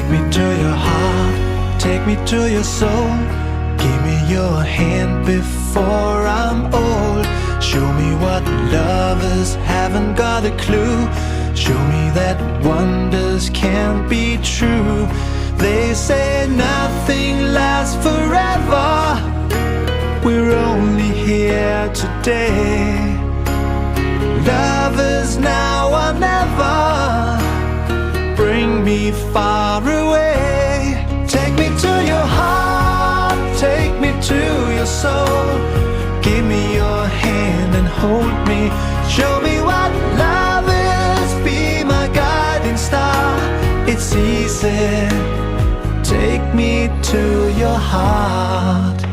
Take me to your heart, take me to your soul. Give me your hand before I'm old. Show me what lovers haven't got a clue. Show me that wonders can't be true. They say nothing lasts forever. We're only here today. Lovers now or never. Bring me far away. Take me to your heart, take me to your soul. Give me your hand and hold me. Show me what love is, be my guiding star. It's easy, take me to your heart.